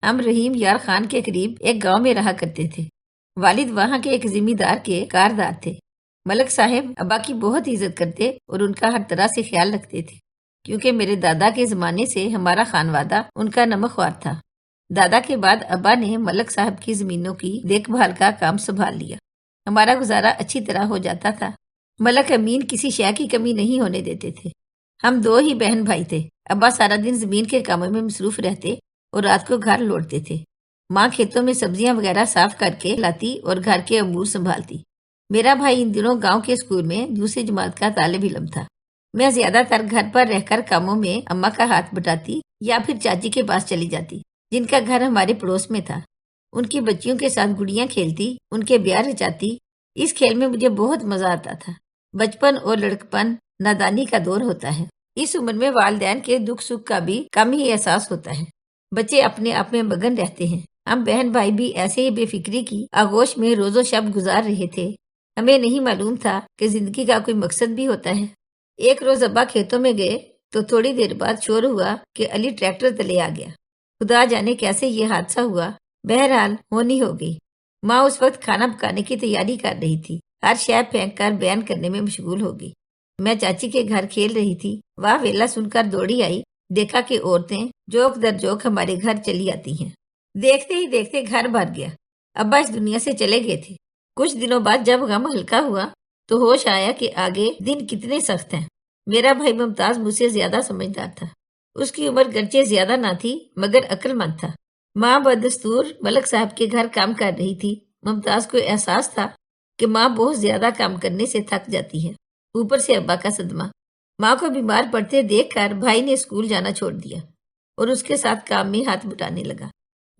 ہم رحیم یار خان کے قریب ایک گاؤں میں رہا کرتے تھے۔ والد وہاں کے ایک ذمہ دار کے کاردار تھے۔ ملک صاحب ابا کی بہت عزت کرتے اور ان کا ہر طرح سے خیال رکھتے تھے، کیونکہ میرے دادا کے زمانے سے ہمارا خانوادہ ان کا نمک خوار تھا۔ دادا کے بعد ابا نے ملک صاحب کی زمینوں کی دیکھ بھال کا کام سنبھال لیا۔ ہمارا گزارا اچھی طرح ہو جاتا تھا۔ ملک امین کسی شے کی کمی نہیں ہونے دیتے تھے۔ ہم دو ہی بہن بھائی تھے۔ ابا سارا دن زمین کے کاموں میں مصروف رہتے اور رات کو گھر لوٹتے تھے۔ ماں کھیتوں میں سبزیاں وغیرہ صاف کر کے لاتی اور گھر کے امور سنبھالتی۔ میرا بھائی ان دنوں گاؤں کے اسکول میں دوسری جماعت کا طالب علم تھا۔ میں زیادہ تر گھر پر رہ کر کاموں میں اماں کا ہاتھ بٹاتی یا پھر چاچی کے پاس چلی جاتی، جن کا گھر ہمارے پڑوس میں تھا۔ ان کی بچیوں کے ساتھ گڑیاں کھیلتی، ان کے بیاہ رچاتی۔ اس کھیل میں مجھے بہت مزہ آتا تھا۔ بچپن اور لڑکپن نادانی کا دور ہوتا ہے۔ اس عمر میں والدین کے دکھ سکھ کا بھی کم ہی احساس ہوتا ہے۔ بچے اپنے آپ میں مگن رہتے ہیں۔ ہم بہن بھائی بھی ایسے ہی بے فکری کی آغوش میں روز و شب گزار رہے تھے۔ ہمیں نہیں معلوم تھا کہ زندگی کا کوئی مقصد بھی ہوتا ہے۔ ایک روز ابا کھیتوں میں گئے تو تھوڑی دیر بعد شور ہوا کہ علی ٹریکٹر تلے آ گیا۔ خدا جانے کیسے یہ حادثہ ہوا، بہرحال ہونی ہو گئی۔ ماں اس وقت کھانا پکانے کی تیاری کر رہی تھی، ہر شے پھینک کر بیان کرنے میں مشغول ہو گئی۔ میں چاچی کے گھر کھیل رہی تھی، واہ ویلا سن کر دوڑی آئی۔ دیکھا کہ عورتیں جوک در جوک ہمارے گھر چلی آتی ہیں۔ دیکھتے ہی دیکھتے گھر بھر گیا۔ ابا اس دنیا سے چلے گئے تھے۔ کچھ دنوں بعد جب غم ہلکا ہوا تو ہوش آیا کہ آگے دن کتنے سخت ہیں۔ میرا بھائی ممتاز مجھ سے زیادہ سمجھدار تھا۔ اس کی عمر گرچہ زیادہ نہ تھی مگر عقل مند تھا۔ ماں بدستور ملک صاحب کے گھر کام کر رہی تھی۔ ممتاز کو احساس تھا کہ ماں بہت زیادہ کام کرنے سے تھک جاتی ہے، اوپر سے ابا کا صدمہ۔ ماں کو بیمار پڑتے دیکھ کر بھائی نے اسکول جانا چھوڑ دیا اور اس کے ساتھ کام میں ہاتھ بٹانے لگا۔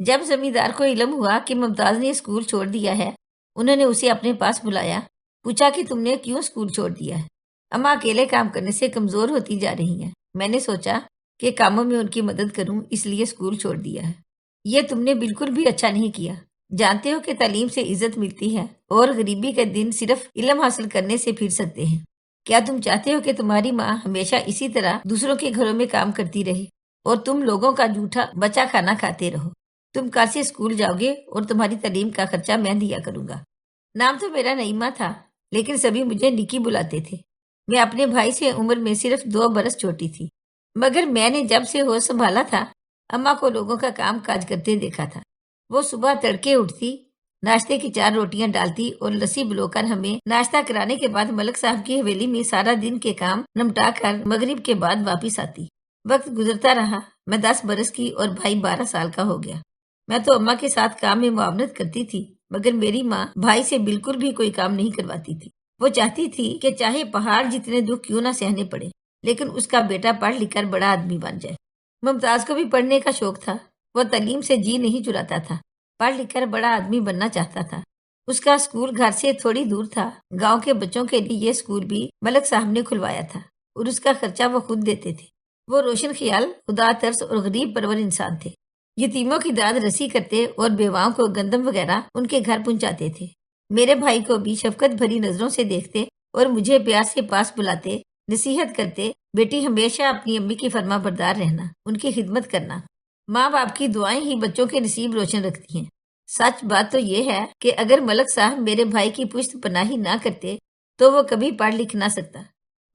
جب زمیندار کو علم ہوا کہ ممتاز نے اسکول چھوڑ دیا ہے، انہوں نے اسے اپنے پاس بلایا، پوچھا کہ تم نے کیوں اسکول چھوڑ دیا ہے؟ اماں اکیلے کام کرنے سے کمزور ہوتی جا رہی ہیں۔ میں نے سوچا کہ کاموں میں ان کی مدد کروں، اس لیے اسکول چھوڑ دیا ہے۔ یہ تم نے بالکل بھی اچھا نہیں کیا۔ جانتے ہو کہ تعلیم سے عزت ملتی ہے اور غریبی کے دن صرف علم حاصل کرنے سے پھر سکتے ہیں۔ کیا تم چاہتے ہو کہ تمہاری ماں ہمیشہ اسی طرح دوسروں کے گھروں میں کام کرتی رہے اور تم لوگوں کا جھوٹا بچا کھانا کھاتے رہو؟ تم کل سے اسکول جاؤ گے اور تمہاری تعلیم کا خرچہ میں دیا کروں گا۔ نام تو میرا نعیمہ تھا، لیکن سبھی مجھے نکی بلاتے تھے۔ میں اپنے بھائی سے عمر میں صرف 2 برس چھوٹی تھی، مگر میں نے جب سے ہوش سنبھالا تھا اماں کو لوگوں کا کام کاج کرتے دیکھا تھا۔ وہ صبح تڑکے اٹھتی، ناشتے کی 4 روٹیاں ڈالتی اور لسی بلو کر ہمیں ناشتہ کرانے کے بعد ملک صاحب کی حویلی میں سارا دن کے کام نمٹا کر مغرب کے بعد واپس آتی۔ وقت گزرتا رہا، میں 10 برس کی اور بھائی 12 سال کا ہو گیا۔ میں تو اماں کے ساتھ کام میں معاونت کرتی تھی، مگر میری ماں بھائی سے بالکل بھی کوئی کام نہیں کرواتی تھی۔ وہ چاہتی تھی کہ چاہے پہاڑ جتنے دکھ کیوں نہ سہنے پڑے، لیکن اس کا بیٹا پڑھ لکھ کر بڑا آدمی بن جائے۔ ممتاز کو بھی پڑھنے کا شوق تھا، وہ تعلیم سے جی نہیں چراتا تھا، پڑھ لکھ کر بڑا آدمی بننا چاہتا تھا۔ اس کا اسکول گھر سے تھوڑی دور تھا۔ گاؤں کے بچوں کے لیے یہ اسکول بھی ملک صاحب نے کھلوایا تھا اور اس کا خرچہ وہ خود دیتے تھے۔ وہ روشن خیال، خدا ترس اور غریب پرور انسان تھے۔ یتیموں کی داد رسی کرتے اور بیواؤں کو گندم وغیرہ ان کے گھر پہنچاتے تھے۔ میرے بھائی کو بھی شفقت بھری نظروں سے دیکھتے اور مجھے پیار سے پاس بلاتے، نصیحت کرتے، بیٹی ہمیشہ اپنی امی کی فرما بردار رہنا، ان کی خدمت کرنا۔ ماں باپ کی دعائیں ہی بچوں کے نصیب روشن رکھتی ہیں۔ سچ بات تو یہ ہے کہ اگر ملک صاحب میرے بھائی کی پشت پناہی نہ کرتے تو وہ کبھی پڑھ لکھ نہ سکتا۔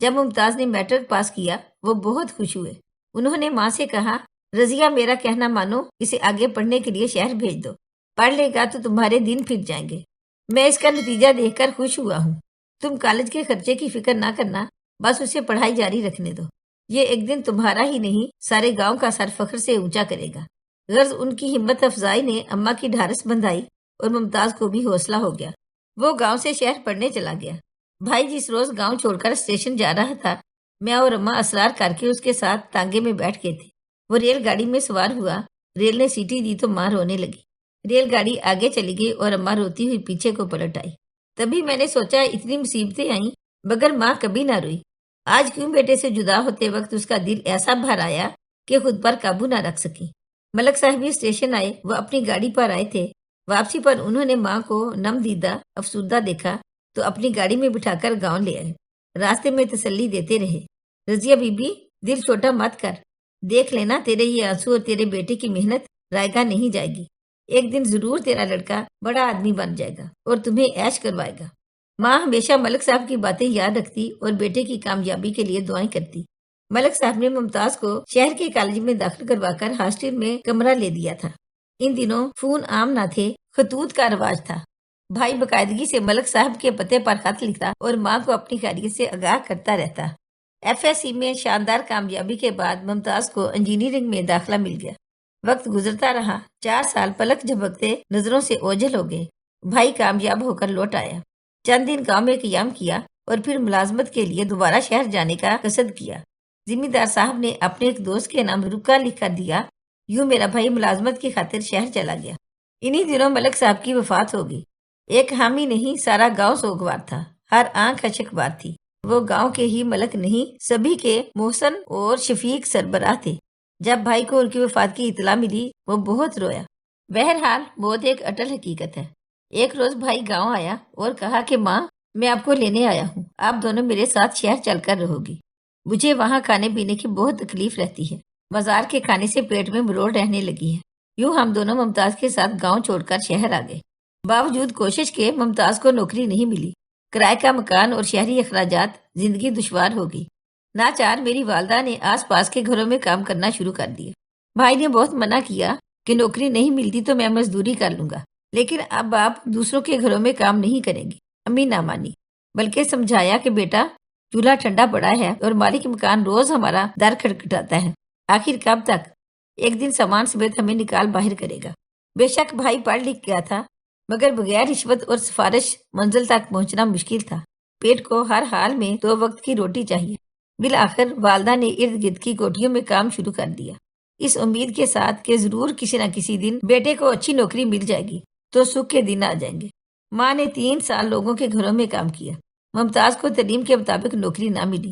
جب ممتاز نے میٹرک پاس کیا وہ بہت خوش ہوئے۔ انہوں نے ماں سے کہا، رضیہ میرا کہنا مانو، اسے آگے پڑھنے کے لیے شہر بھیج دو، پڑھ لے گا تو تمہارے دن پھر جائیں گے۔ میں اس کا نتیجہ دیکھ کر خوش ہوا ہوں۔ تم کالج کے خرچے کی فکر نہ کرنا، بس اسے پڑھائی جاری رکھنے دو۔ یہ ایک دن تمہارا ہی نہیں سارے گاؤں کا سر فخر سے اونچا کرے گا۔ غرض ان کی ہمت افزائی نے اماں کی ڈھارس بندھائی اور ممتاز کو بھی حوصلہ ہو گیا۔ وہ گاؤں سے شہر پڑھنے چلا گیا۔ بھائی جس روز گاؤں چھوڑ کر اسٹیشن جا رہا تھا، میں اور اماں اسرار کر کے اس کے ساتھ تانگے میں بیٹھ گئے تھے۔ وہ ریل گاڑی میں سوار ہوا، ریل نے سیٹی دی تو ماں رونے لگی۔ ریل گاڑی آگے چلی گئی اور اماں روتی ہوئی پیچھے کو پلٹ آئی۔ تبھی میں نے سوچا اتنی مصیبتیں آئیں مگر ماں کبھی نہ روئی۔ آج کیوں بیٹے سے جدا ہوتے وقت اس کا دل ایسا بھر آیا کہ خود پر قابو نہ رکھ سکی۔ ملک صاحب بھی اسٹیشن آئے، وہ اپنی گاڑی پر آئے تھے۔ واپسی پر انہوں نے ماں کو نم دیدہ افسردہ دیکھا تو اپنی گاڑی میں بٹھا کر گاؤں لے آئے۔ راستے میں تسلی دیتے رہے، رضیہ بی بی دل چھوٹا مت کر، دیکھ لینا تیرے یہ آنسو اور تیرے بیٹے کی محنت رائگاں نہیں جائے گی۔ ایک دن ضرور تیرا لڑکا بڑا آدمی بن جائے گا اور تمہیں عیش کروائے گا۔ ماں ہمیشہ ملک صاحب کی باتیں یاد رکھتی اور بیٹے کی کامیابی کے لیے دعائیں کرتی۔ ملک صاحب نے ممتاز کو شہر کے کالج میں داخل کروا کر ہاسٹل میں کمرہ لے دیا تھا۔ ان دنوں فون عام نہ تھے، خطوط کا رواج تھا۔ بھائی باقاعدگی سے ملک صاحب کے پتے پر خط لکھتا اور ماں کو اپنی خیریت سے آگاہ کرتا رہتا۔ ایف ایس سی میں شاندار کامیابی کے بعد ممتاز کو انجینئرنگ میں داخلہ مل گیا۔ وقت گزرتا رہا، 4 سال پلک جھپکتے نظروں سے اوجھل ہو گئے۔ بھائی کامیاب ہو کر لوٹ آیا، چند دن گاؤں میں قیام کیا اور پھر ملازمت کے لیے دوبارہ شہر جانے کا قصد کیا۔ ذمہ دار صاحب نے اپنے ایک دوست کے نام رکا لکھ کر دیا۔ یوں میرا بھائی ملازمت کی خاطر شہر چلا گیا۔ انہی دنوں ملک صاحب کی وفات ہو گئی۔ ایک حامی نہیں، سارا گاؤں سوگوار تھا، ہر آنکھ اشک بار تھی۔ وہ گاؤں کے ہی ملک نہیں، سبھی کے محسن اور شفیق سربراہ تھے۔ جب بھائی کو ان کی وفات کی اطلاع ملی، وہ بہت رویا۔ بہرحال موت ایک اٹل حقیقت ہے۔ ایک روز بھائی گاؤں آیا اور کہا کہ ماں، میں آپ کو لینے آیا ہوں، آپ دونوں میرے ساتھ شہر چل کر رہو گی۔ مجھے وہاں کھانے پینے کی بہت تکلیف رہتی ہے، بازار کے کھانے سے پیٹ میں مروڑ رہنے لگی ہے۔ یوں ہم دونوں ممتاز کے ساتھ گاؤں چھوڑ کر شہر آ گئے۔ باوجود کوشش کے ممتاز کو نوکری نہیں ملی۔ کرائے کا مکان اور شہری اخراجات، زندگی دشوار ہو گئی۔ ناچار میری والدہ نے آس پاس کے گھروں میں کام کرنا شروع کر دیا۔ بھائی نے بہت منع کیا کہ نوکری نہیں ملتی تو میں مزدوری کر لوں گا، لیکن اب آپ دوسروں کے گھروں میں کام نہیں کریں گی۔ امی نہ مانی، بلکہ سمجھایا کہ بیٹا، چولہا ٹھنڈا پڑا ہے اور مالک مکان روز ہمارا در کھٹکھٹاتا ہے، آخر کب تک؟ ایک دن سامان سمیت ہمیں نکال باہر کرے گا۔ بے شک بھائی پڑھ لکھ گیا تھا، مگر بغیر رشوت اور سفارش منزل تک پہنچنا مشکل تھا۔ پیٹ کو ہر حال میں 2 وقت کی روٹی چاہیے۔ بالآخر والدہ نے ارد گرد کی کوٹھیوں میں کام شروع کر دیا، اس امید کے ساتھ کہ ضرور کسی نہ کسی دن بیٹے کو اچھی نوکری مل جائے گی تو سکھ کے دن آ جائیں گے۔ ماں نے 3 سال لوگوں کے گھروں میں کام کیا۔ ممتاز کو تعلیم کے مطابق نوکری نہ ملی۔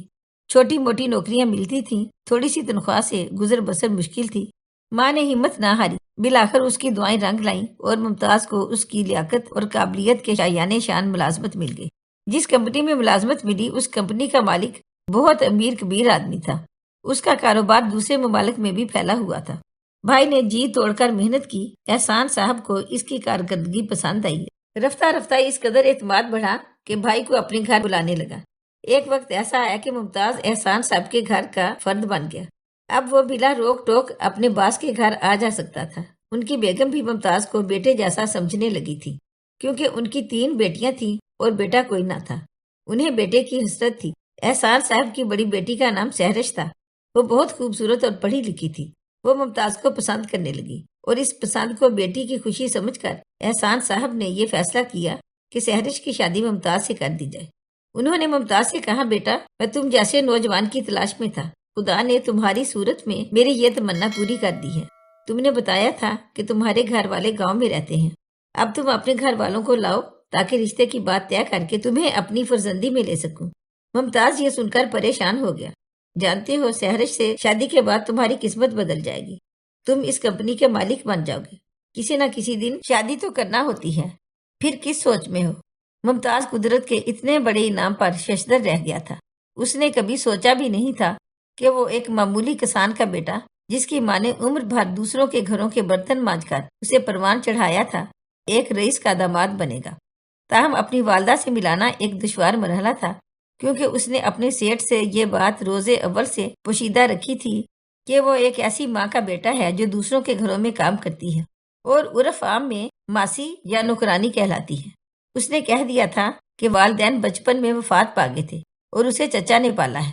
چھوٹی موٹی نوکریاں ملتی تھیں، تھوڑی سی تنخواہ سے گزر بسر مشکل تھی۔ ماں نے ہمت نہ ہاری، بالآخر اس کی دعائیں رنگ لائیں اور ممتاز کو اس کی لیاقت اور قابلیت کے شایان شان ملازمت مل گئی۔ جس کمپنی میں ملازمت ملی، اس کمپنی کا مالک بہت امیر کبیر آدمی تھا۔ اس کا کاروبار دوسرے ممالک میں بھی پھیلا ہوا تھا۔ بھائی نے جی توڑ کر محنت کی۔ احسان صاحب کو اس کی کارکردگی پسند آئی۔ رفتہ رفتہ اس قدر اعتماد بڑھا کہ بھائی کو اپنے گھر بلانے لگا۔ ایک وقت ایسا آیا کہ ممتاز احسان صاحب کے گھر کا فرد بن گیا۔ اب وہ بلا روک ٹوک اپنے باس کے گھر آ جا سکتا تھا۔ ان کی بیگم بھی ممتاز کو بیٹے جیسا سمجھنے لگی تھی، کیونکہ ان کی 3 بیٹیاں تھیں اور بیٹا کوئی نہ تھا۔ انہیں بیٹے کی حسرت تھی۔ احسان صاحب کی بڑی بیٹی کا نام سہرش تھا۔ وہ بہت خوبصورت اور پڑھی لکھی تھی۔ وہ ممتاز کو پسند کرنے لگی اور اس پسند کو بیٹی کی خوشی سمجھ کر احسان صاحب نے یہ فیصلہ کیا کہ سہرش کی شادی ممتاز سے کر دی جائے۔ انہوں نے ممتاز سے کہا، بیٹا، میں تم جیسے نوجوان کی تلاش میں تھا، خدا نے تمہاری صورت میں میری یہ تمنا پوری کر دی ہے۔ تم نے بتایا تھا کہ تمہارے گھر والے گاؤں میں رہتے ہیں، اب تم اپنے گھر والوں کو لاؤ تاکہ رشتے کی بات طے کر کے تمہیں اپنی فرزندی میں لے سکوں۔ ممتاز یہ سن کر پریشان ہو گیا۔ جانتے ہو، سہرش سے شادی کے بعد تمہاری قسمت بدل جائے گی، تم اس کمپنی کے مالک بن جاؤ گے، کسی نہ کسی دن شادی تو کرنا ہوتی ہے، پھر کس سوچ میں ہو؟ ممتاز قدرت کے اتنے بڑے انعام پر ششدر رہ گیا تھا۔ اس نے کبھی سوچا بھی نہیں تھا کہ وہ ایک معمولی کسان کا بیٹا، جس کی ماں نے عمر بھر دوسروں کے گھروں کے برتن مانج کر اسے پروان چڑھایا تھا، ایک رئیس کا داماد بنے گا۔ تاہم اپنی والدہ سے ملانا ایک دشوار مرحلہ تھا، کیونکہ اس نے اپنے سیٹھ سے یہ بات روز اول سے پوشیدہ رکھی تھی کہ وہ ایک ایسی ماں کا بیٹا ہے جو دوسروں کے گھروں میں کام کرتی ہے اور عرف عام میں ماسی یا نوکرانی کہلاتی ہے۔ اس نے کہہ دیا تھا کہ والدین بچپن میں وفات پا گئے تھے اور اسے چچا نے پالا ہے۔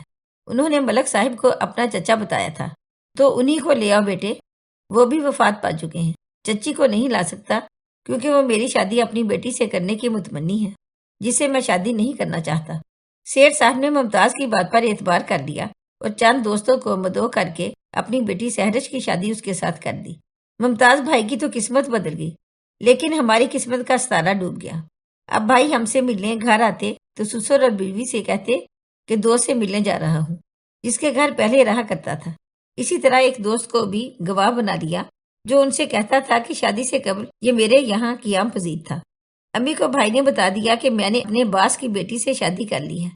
انہوں نے ملک صاحب کو اپنا چچا بتایا تھا، تو انہی کو لے آؤ بیٹے، وہ بھی وفات پا چکے ہیں۔ چچی کو نہیں لا سکتا کیونکہ وہ میری شادی اپنی بیٹی سے کرنے کی متمنی ہے، جسے میں شادی نہیں کرنا چاہتا۔ سیٹھ صاحب نے ممتاز کی بات پر اعتبار کر لیا اور چند دوستوں کو مدعو کر کے اپنی بیٹی سہرش کی شادی اس کے ساتھ کر دی۔ ممتاز بھائی کی تو قسمت بدل گئی، لیکن ہماری قسمت کا ستارہ ڈوب گیا۔ اب بھائی ہم سے ملنے گھر آتے تو سسر اور بیوی سے کہتے کہ دوست سے ملنے جا رہا ہوں، جس کے گھر پہلے رہا کرتا تھا۔ اسی طرح ایک دوست کو بھی گواہ بنا لیا جو ان سے کہتا تھا کہ شادی سے قبل یہ میرے یہاں قیام پذیر تھا۔ امی کو بھائی نے بتا دیا کہ میں نے اپنے باس کی بیٹی سے شادی کر لی ہے،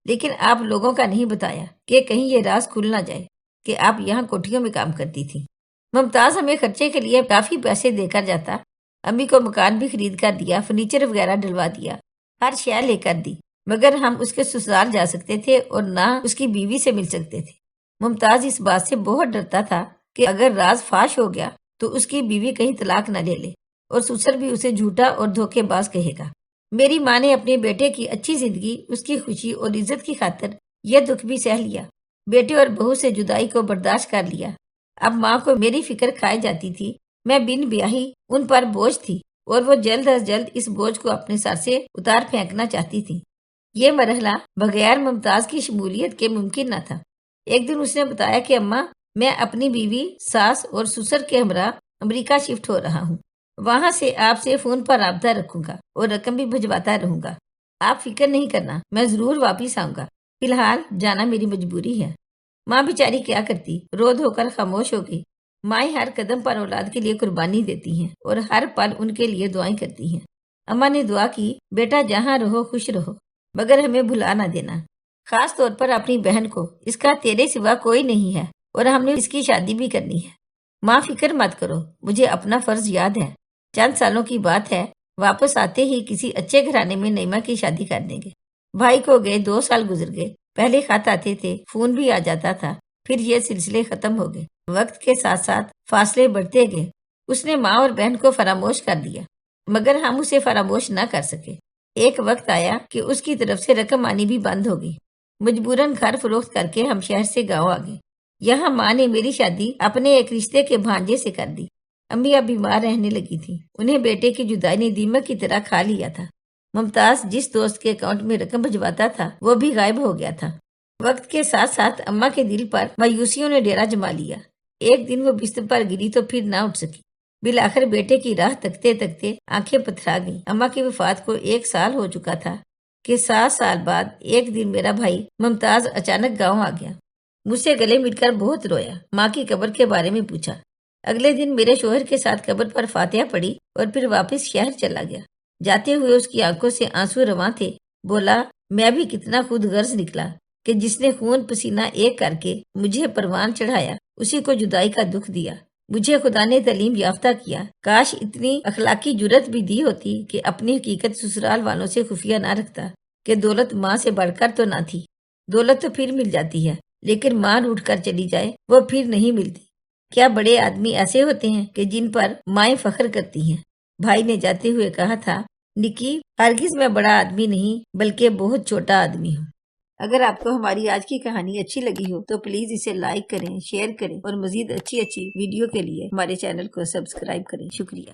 لیکن آپ لوگوں کا نہیں بتایا کہ کہیں یہ راز کھل نہ جائے کہ آپ یہاں کوٹھیوں میں کام کرتی تھی۔ ممتاز ہمیں خرچے کے لیے کافی پیسے دے کر جاتا، امی کو مکان بھی خرید کر دیا، فرنیچر وغیرہ ڈلوا دیا، ہر شے لے کر دی، مگر ہم اس کے سسرال جا سکتے تھے اور نہ اس کی بیوی سے مل سکتے تھے۔ ممتاز اس بات سے بہت ڈرتا تھا کہ اگر راز فاش ہو گیا تو اس کی بیوی کہیں طلاق نہ لے لے اور سسر بھی اسے جھوٹا اور دھوکے باز کہے گا۔ میری ماں نے اپنے بیٹے کی اچھی زندگی، اس کی خوشی اور عزت کی خاطر یہ دکھ بھی سہ لیا، بیٹے اور بہو سے جدائی کو برداشت کر لیا۔ اب ماں کو میری فکر کھائی جاتی تھی، میں بن بیاہی ان پر بوجھ تھی اور وہ جلد از جلد اس بوجھ کو اپنے سر سے اتار پھینکنا چاہتی تھی۔ یہ مرحلہ بغیر ممتاز کی شمولیت کے ممکن نہ تھا۔ ایک دن اس نے بتایا کہ اماں، میں اپنی بیوی، ساس اور سسر کے ہمراہ امریکہ شفٹ ہو رہا ہوں، وہاں سے آپ سے فون پر رابطہ رکھوں گا اور رقم بھی بھجواتا رہوں گا، آپ فکر نہیں کرنا، میں ضرور واپس آؤں گا، فی الحال جانا میری مجبوری ہے۔ ماں بیچاری کیا کرتی، رو دھو کر خاموش ہو گئی۔ مائیں ہر قدم پر اولاد کے لیے قربانی دیتی ہیں اور ہر پل ان کے لیے دعائیں کرتی ہیں۔ اماں نے دعا کی، بیٹا جہاں رہو خوش رہو، مگر ہمیں بھلا نہ دینا، خاص طور پر اپنی بہن کو، اس کا تیرے سوا کوئی نہیں ہے اور ہم نے اس کی شادی بھی کرنی ہے۔ ماں فکر مت کرو، مجھے اپنا فرض یاد ہے، چند سالوں کی بات ہے، واپس آتے ہی کسی اچھے گھرانے میں نعیمہ کی شادی کر دیں گے۔ بھائی کو گئے 2 سال گزر گئے، پہلے خط آتے تھے، فون بھی آ جاتا تھا، پھر یہ سلسلے ختم ہو گئے۔ وقت کے ساتھ ساتھ فاصلے بڑھتے گئے، اس نے ماں اور بہن کو فراموش کر دیا، مگر ہم اسے فراموش نہ کر سکے۔ ایک وقت آیا کہ اس کی طرف سے رقم آنی بھی بند ہو گئی، مجبوراً گھر فروخت کر کے ہم شہر سے گاؤں آ گئے۔ یہاں ماں نے میری شادی اپنے ایک رشتے کے بھانجے سے کر دی۔ امی اب بیمار رہنے لگی تھی، انہیں بیٹے کی جدائی نے دیمک کی طرح کھا لیا تھا۔ ممتاز جس دوست کے اکاؤنٹ میں رقم بھجواتا تھا وہ بھی غائب ہو گیا تھا۔ وقت کے ساتھ ساتھ اماں کے دل پر مایوسیوں نے ڈیرا جما لیا۔ ایک دن وہ بستر پر گری تو پھر نہ اٹھ سکی، بالآخر بیٹے کی راہ تکتے تکتے آنکھیں پتھرا گئیں۔ اماں کی وفات کو 1 سال ہو چکا تھا کہ 7 سال بعد ایک دن میرا بھائی ممتاز اچانک گاؤں آ گیا، مجھ سے گلے مل کر بہت رویا، ماں کی قبر کے بارے میں پوچھا۔ اگلے دن میرے شوہر کے ساتھ قبر پر فاتحہ پڑھی اور پھر واپس شہر چلا گیا۔ جاتے ہوئے اس کی آنکھوں سے آنسو رواں تھے، بولا، میں بھی کتنا خود غرض نکلا کہ جس نے خون پسینہ ایک کر کے مجھے پروان چڑھایا، اسی کو جدائی کا دکھ دیا۔ مجھے خدا نے تعلیم یافتہ کیا، کاش اتنی اخلاقی جرت بھی دی ہوتی کہ اپنی حقیقت سسرال والوں سے خفیہ نہ رکھتا، کہ دولت ماں سے بڑھ کر تو نہ تھی، دولت تو پھر مل جاتی ہے، لیکن ماں روٹھ کر چلی جائے وہ پھر نہیں ملتی۔ کیا بڑے آدمی ایسے ہوتے ہیں کہ جن پر مائیں فخر کرتی ہیں؟ بھائی نے جاتے ہوئے کہا تھا، نکی، ہرگز میں بڑا آدمی نہیں بلکہ بہت چھوٹا آدمی ہوں۔ اگر آپ کو ہماری آج کی کہانی اچھی لگی ہو تو پلیز اسے لائک کریں، شیئر کریں اور مزید اچھی ویڈیو کے لیے ہمارے چینل کو سبسکرائب کریں۔ شکریہ۔